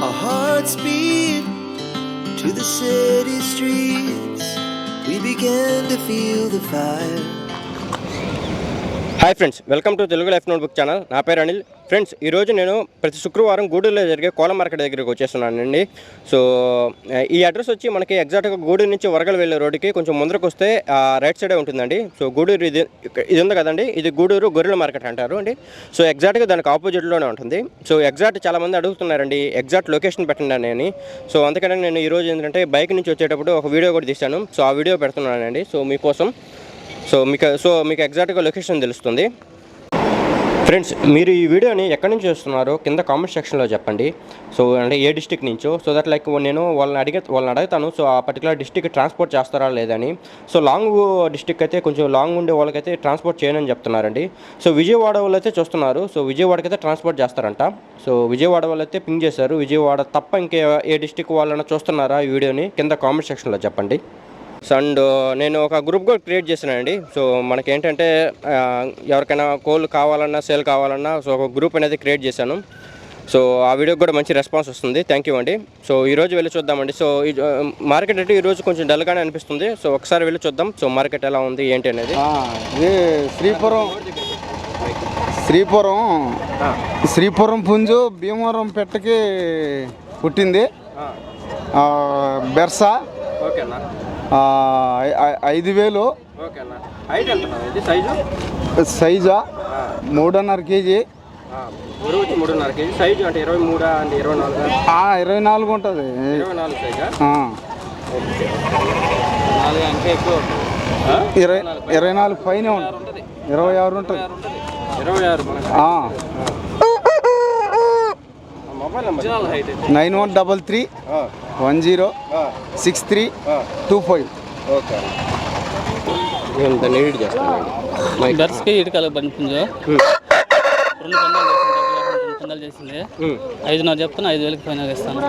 Our hearts beat to the city streets. We began to feel the fire. Hi friends, welcome to Telugu life notebook channel. నా పేరు Anil. Friends, ఈరోజు నేను ప్రతి శుక్రవారం గూడూరులో జరిగే కోల మార్కెట్ దగ్గరికి వచ్చేస్తున్నానండి. సో ఈ అడ్రస్ వచ్చి మనకి ఎగ్జాక్ట్గా గూడూరు నుంచి వరగలు వెళ్ళే రోడ్డుకి కొంచెం ముందరకు వస్తే రైట్ సైడే ఉంటుందండి. సో గూడూరు ఇది ఉంది కదండి, ఇది గూడూరు గొర్రెల మార్కెట్ అంటారు అండి. సో ఎగ్జాక్ట్గా దానికి ఆపోజిట్లోనే ఉంటుంది. సో ఎగ్జాక్ట్ చాలామంది అడుగుతున్నారండి ఎగ్జాక్ట్ లొకేషన్ పెట్టండి అని. సో అందుకని నేను ఈరోజు ఏంటంటే బైక్ నుంచి వచ్చేటప్పుడు ఒక వీడియో కూడా తీశాను. సో ఆ వీడియో పెడుతున్నానండి సో మీకోసం. సో మీకు ఎగ్జాక్ట్గా లొకేషన్ తెలుస్తుంది. ఫ్రెండ్స్, మీరు ఈ వీడియోని ఎక్కడి నుంచి చూస్తున్నారో కింద కామెంట్ సెక్షన్లో చెప్పండి. సో అంటే ఏ డిస్టిక్ నుంచో, సో దట్ లైక్ నేను వాళ్ళని అడుగుతాను. సో ఆ పర్టికులర్ డిస్టిక్ ట్రాన్స్పోర్ట్ చేస్తారా లేదని. సో లాంగ్ డిస్టిక్ అయితే కొంచెం లాంగ్ ఉండే వాళ్ళకైతే ట్రాన్స్పోర్ట్ చేయనని చెప్తున్నారండి. సో విజయవాడ వాళ్ళు అయితే చూస్తున్నారు. సో విజయవాడకైతే ట్రాన్స్పోర్ట్ చేస్తారంట. సో విజయవాడ వాళ్ళు అయితే పింగ్ చేశారు. విజయవాడ తప్ప ఇంకే ఏ డిస్టిక్ వాళ్ళని చూస్తున్నారా ఈ వీడియోని కింద కామెంట్ సెక్షన్లో చెప్పండి. అండ్ నేను ఒక గ్రూప్ కూడా క్రియేట్ చేశానండి. సో మనకేంటంటే ఎవరికైనా కోళ్ళు కావాలన్నా సేల్ కావాలన్నా సో ఒక గ్రూప్ అనేది క్రియేట్ చేశాను. సో ఆ వీడియోకి కూడా మంచి రెస్పాన్స్ వస్తుంది. థ్యాంక్ యూ అండి. సో ఈరోజు వెళ్ళి చూద్దామండి. సో మార్కెట్ అంటే ఈరోజు కొంచెం డల్గానే అనిపిస్తుంది. సో ఒకసారి వెళ్ళి చూద్దాం. సో మార్కెట్ ఎలా ఉంది ఏంటి అనేది. ఇది శ్రీపురం పుంజు భీమవరం పెట్టకి పుట్టింది. బెర్సా ఓకేనా, 5,000. ఓకేనా. హైట్ ఎంత సైజు? సైజా 3.5 కేజీ. 3.5 కేజీ సైజు అంటే 23 అంటే 24 ఉంటుంది. 24 సైజా? 24 పైన ఉంటుంది. 26 ఉంటుంది. 26 మొబైల్ నెంబర్ 9133 106325. ఓకే. నీట్ చేస్తాను. బర్స్కి ఇటుకలు పంపించు. 2 పందాలు చేసింది. 5,000 చెప్తాను. 5,000కి ఫైనల్ ఇస్తాను.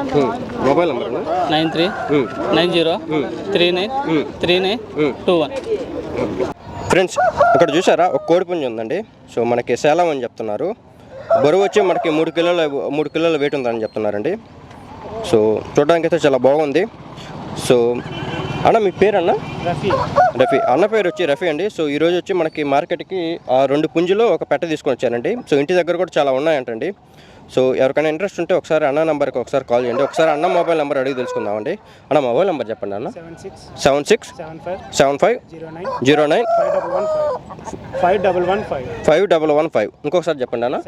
Mobile number 9390393921. ఫ్రెండ్స్, ఇక్కడ చూసారా ఒక కోడిపుంజు ఉందండి. సో మనకి సేలం అని చెప్తున్నారు. బరువు వచ్చి మనకి 3 కిలోల వెయిట్ ఉందని చెప్తున్నారండి. సో చూడడానికి అయితే చాలా బాగుంది. సో అన్న మీ పేరు అన్న? రఫీ. అన్న పేరు వచ్చి రఫీ అండి. సో ఈరోజు వచ్చి మనకి మార్కెట్కి 2 పుంజులు ఒక పెట్ట తీసుకొని వచ్చారండి. సో ఇంటి దగ్గర కూడా చాలా ఉన్నాయంటండి. సో ఎవరికైనా ఇంట్రెస్ట్ ఉంటే ఒకసారి అన్న నెంబర్కి ఒకసారి కాల్ చేయండి. ఒకసారి అన్న మొబైల్ నెంబర్ అడిగి తెలుసుకుందామండి. అన్న మొబైల్ నెంబర్ చెప్పండి అన్న. 767509 5115. ఇంకొకసారి చెప్పండి అన్న.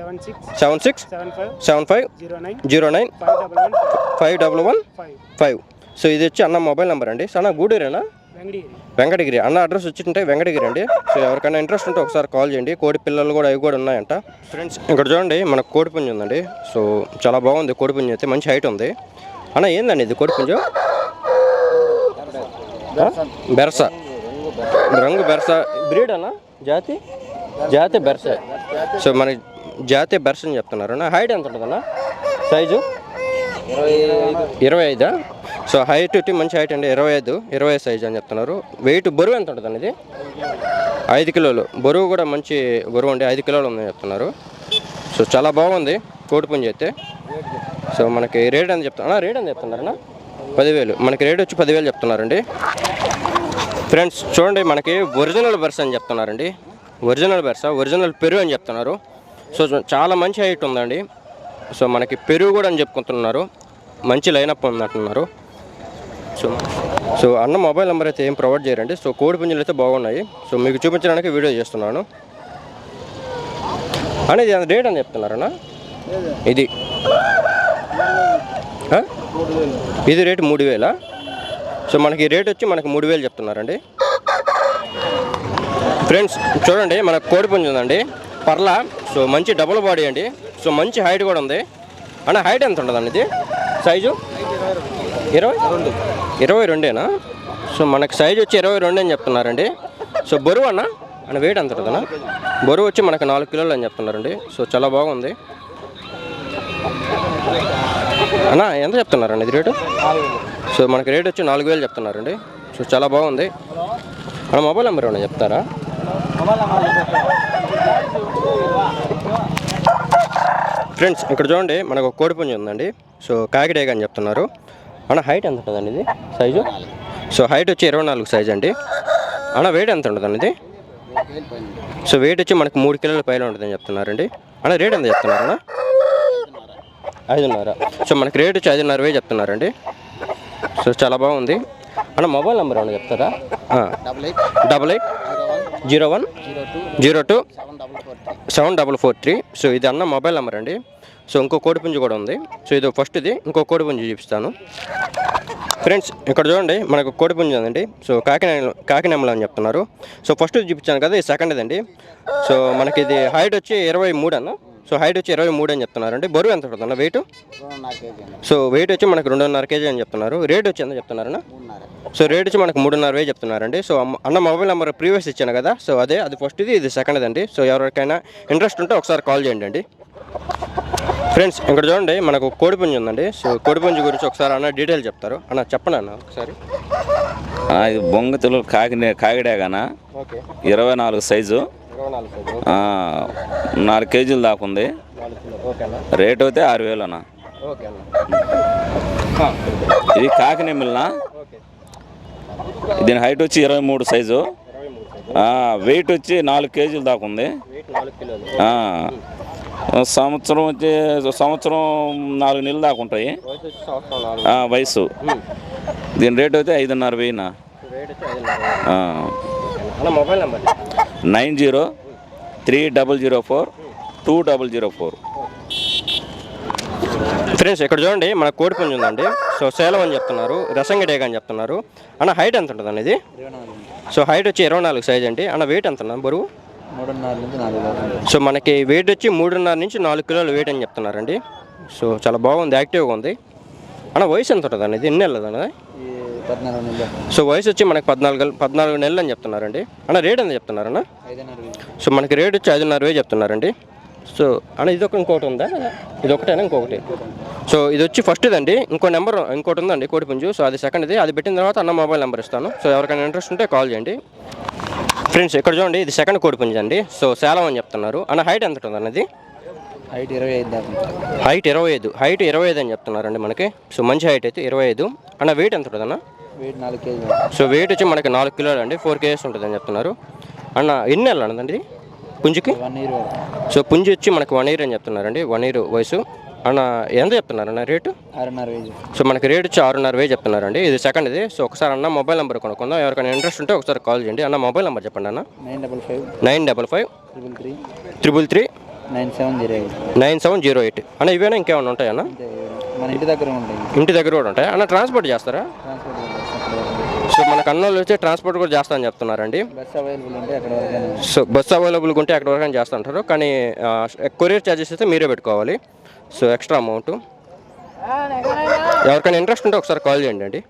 767509 5115. సో ఇది వచ్చి అన్న మొబైల్ నెంబర్ అండి. సో అన్న గూడూరేనా? వెంకటగిరి. అన్న అడ్రస్ వచ్చింటే వెంకటగిరి అండి. సో ఎవరికైనా ఇంట్రెస్ట్ ఉంటే ఒకసారి కాల్ చేయండి. కోడి పిల్లలు కూడా అవి కూడా ఉన్నాయంట. ఫ్రెండ్స్, ఇక్కడ చూడండి మనకు కోడిపుంజు ఉందండి. సో చాలా బాగుంది కోడిపుంజు అయితే, మంచి హైట్ ఉంది. అన్న ఏందండి ఇది కోడిపుంజు? బెర్సా. రంగు బెర్సా. బ్రీడ్ అన్న? జాతి బెర్సా. సో మన జాతి బెర్సా అని చెప్తున్నారు అన్న. హైట్ ఎంత ఉంటుందన్న? సైజు 25. సో హైట్ మంచి హైట్ అండి. 25 సైజ్ అని చెప్తున్నారు. వెయిట్ బరువు ఎంత ఉంటుంది ఇది? 5 కిలోలు. బరువు కూడా మంచి బరువు అండి. 5 కిలోలు ఉందని చెప్తున్నారు. సో చాలా బాగుంది కోడిపుంజు అయితే. సో మనకి రేట్ అని చెప్తున్నారన్నా 10,000. మనకి రేట్ వచ్చి 10,000 చెప్తున్నారండి. ఫ్రెండ్స్ చూడండి, మనకి ఒరిజినల్ బెర్సా అని చెప్తున్నారండి. ఒరిజినల్ పెరుగు అని చెప్తున్నారు. సో చాలా మంచి హైట్ ఉందండి. సో మనకి పెరుగు కూడా అని చెప్పుకుంటున్నారు. మంచి లైనప్ ఉందంటున్నారు. సో అన్న మొబైల్ నెంబర్ అయితే ఏం ప్రొవైడ్ చేయరండి. సో కోడి పుంజులు అయితే బాగున్నాయి. సో మీకు చూపించడానికి వీడియో చేస్తున్నాను. అనేది రేట్ అని చెప్తున్నారన్నా ఇది రేటు 3,000. సో మనకి రేట్ వచ్చి మనకి 3,000 చెప్తున్నారండి. ఫ్రెండ్స్ చూడండి, మనకు కోడి పుంజు ఉందండి పర్లా. సో మంచి డబుల్ బాడీ అండి. సో మంచి హైట్ కూడా ఉంది. అన్న హైట్ ఎంత ఉంటుందండి ఇది? సైజు 22. సో మనకి సైజు వచ్చి 22 అని చెప్తున్నారండి. సో బరువు అన్న వెయిట్ ఎంత ఉంటుందన్న? బరువు వచ్చి మనకి 4 కిలోలు అని చెప్తున్నారండి. సో చాలా బాగుంది అన్న. ఎంత చెప్తున్నారండి ఇది రేటు? సో మనకి రేట్ వచ్చి 4,000 చెప్తున్నారండి. సో చాలా బాగుంది అన్న. మొబైల్ నెంబర్ ఏమన్నా చెప్తారా? ఫ్రెండ్స్ ఇక్కడ చూడండి మనకు ఒక కోడిపుంజి ఉందండి. సో కాకిడేగ అని చెప్తున్నారు. అన్న హైట్ ఎంత ఉంటుందండి ఇది సైజు? సో హైట్ వచ్చి 24 సైజ్ అండి. అన్న వెయిట్ ఎంత ఉంటుందండి ఇది? సో వెయిట్ వచ్చి మనకు 3 కిలోల పైన ఉంటుందని చెప్తున్నారండి. అన్న రేట్ ఎంత చెప్తున్నారన్నా? 5.5. సో మనకి రేట్ వచ్చి 5.5 చెప్తున్నారండి. సో చాలా బాగుంది. అన్న మొబైల్ నెంబర్ ఏమన్నా చెప్తారా? 8801027443. సో ఇది అన్న మొబైల్ నెంబర్ అండి. సో ఇంకో కోడిపుంజి కూడా ఉంది. సో ఇది ఫస్ట్ది, ఇంకో కోడిపుంజి చూపిస్తాను. ఫ్రెండ్స్ ఇక్కడ చూడండి మనకు కోడిపుంజి ఉందండి. సో కాకినెమ్మలు అని చెప్తున్నారు. సో ఫస్ట్ చూపించాను కదా, ఇది సెకండ్ అండి. సో మనకి ఇది హైట్ వచ్చి 23 అన్న. సో హైట్ వచ్చి 23 అని చెప్తున్నారండి. బరువు ఎంత పడుతుందన్న వెయిట్? సో వెయిట్ వచ్చి మనకు 2.5 kg అని చెప్తున్నారు. రేట్ వచ్చి ఎంత చెప్తున్నారన్న? సో రేట్ వచ్చి మనకు 3.5 చెప్తున్నారండి. సో అన్న మొబైల్ నెంబర్ ప్రీవియస్ ఇచ్చాను కదా, సో అదే అది ఫస్ట్ది, ఇది సెకండ్ అండి. సో ఎవరికైనా ఇంట్రెస్ట్ ఉంటే ఒకసారి కాల్ చేయండి అండి. ఫ్రెండ్స్ ఇక్కడ చూడండి మనకు కోడిపుంజి ఉందండి. సో కోడిపుంజి గురించి ఒకసారి అన్న డీటెయిల్ చెప్తారు. అన్న చెప్పండి అన్న ఒకసారి. ఇది బొంగతులు కాకిడేగానా 24 సైజు, 4 కేజీలు దాకా ఉంది. రేట్ అయితే 6,000 అన్న. ఇది కాకినెమ్మిలనా. దీని హైట్ వచ్చి 23 సైజు, వెయిట్ వచ్చి 4 కేజీలు దాకా ఉంది. సంవత్సరం 4 నెలలు దాకా ఉంటాయి వయసు. దీని రేట్ అయితే 5.5. Mobile number 9030042004. ఫ్రెండ్స్ ఇక్కడ చూడండి మన కోడిపుంజి ఉందండి. సో సేలం అని చెప్తున్నారు, రసంగిడేగా అని చెప్తున్నారు. అన్న హైట్ ఎంత ఉంటుందండి ఇది? సో హైట్ వచ్చి 24 సైజ్ అండి. అన్న వెయిట్ ఎంత ఉంది బరువు? 3.5 నుంచి 4. సో మనకి వెయిట్ వచ్చి 3.5 నుంచి 4 కిలోల వెయిట్ అని చెప్తున్నారండి. సో చాలా బాగుంది, యాక్టివ్గా ఉంది. అన్న వయసు ఎంత ఉంటుందండి ఇది? ఎన్ని నెలలు అన్నది? 14 నెలలు. సో వయసు వచ్చి మనకి 14 నెలలు అని చెప్తున్నారండి. అన్న రేట్ ఎంత చెప్తున్నారన్న? 5.5. సో మనకి రేట్ వచ్చి 5.5 చెప్తున్నారండి. సో అన్న ఇంకోటి ఉందా? ఇది ఒకటేనా ఇంకొకటి? సో ఇది వచ్చి ఫస్ట్ది అండి. ఇంకోటి ఉందండి కోడిపుంజు. సో అది సెకండ్ది. అది పెట్టిన తర్వాత అన్న మొబైల్ నెంబర్ ఇస్తాను. సో ఎవరికైనా ఇంట్రెస్ట్ ఉంటే కాల్ చేయండి. ఫ్రెండ్స్ ఇక్కడ చూడండి ఇది సెకండ్ కోడిపుంజి అండి. సో సేలం అని చెప్తున్నారు. అన్న హైట్ ఎంత ఉంటుంది అన్నది? హైట్ 25 దాకా. హైట్ 25 అని చెప్తున్నారండి మనకి. సో మంచి హైట్ అయితే 25. అన్న వెయిట్ ఎంత ఉంటుంది అన్న? Wait 4 KG. సో వెయిట్ వచ్చి మనకి 4 కిలోలు అండి. 4 kgs ఉంటుందని చెప్తున్నారు. అన్న ఎన్ని నెలలు అన్నదండి పుంజికి? 1 year. సో పుంజి వచ్చి మనకి 1 year అని చెప్తున్నారండి. 1 year వయసు. అన్న ఎంత చెప్తున్నారన్న రేటు? 6.5. సో మనకి రేట్ వచ్చి 6.5 చెప్తున్నారండి. ఇది సెకండ్ది. సో ఒకసారి అన్న మొబైల్ నెంబర్ కొనుక్కుందాం. ఎవరికైనా ఇంట్రెస్ట్ ఉంటే ఒకసారి కాల్ చేయండి. అన్న మొబైల్ నెంబర్ చెప్పండి అన్న. 955 333 9708. 9708. అన్న ఇవేనా ఇంకేమైనా ఉంటాయన్నా? మన ఇంటి దగ్గర ఉంటాయి. ఇంటి దగ్గర కూడా ఉంటాయి. అన్న ట్రాన్స్పోర్ట్ చేస్తారా? సో మనకు అన్నోళ్ళు వచ్చి ట్రాన్స్పోర్ట్ కూడా చేస్తామని చెప్తున్నారండి. బస్ అవైలబుల్ ఉంటే అక్కడ వరకు. సో బస్సు అవైలబుల్గా ఉంటే అక్కడ వరకు చేస్తూ ఉంటారు. కానీ కొరియర్ ఛార్జెస్ అయితే మీరే పెట్టుకోవాలి. So extra amount. ఎవరికైనా ఇంట్రెస్ట్ ఉంటే ఒకసారి కాల్ చేయండి అండి.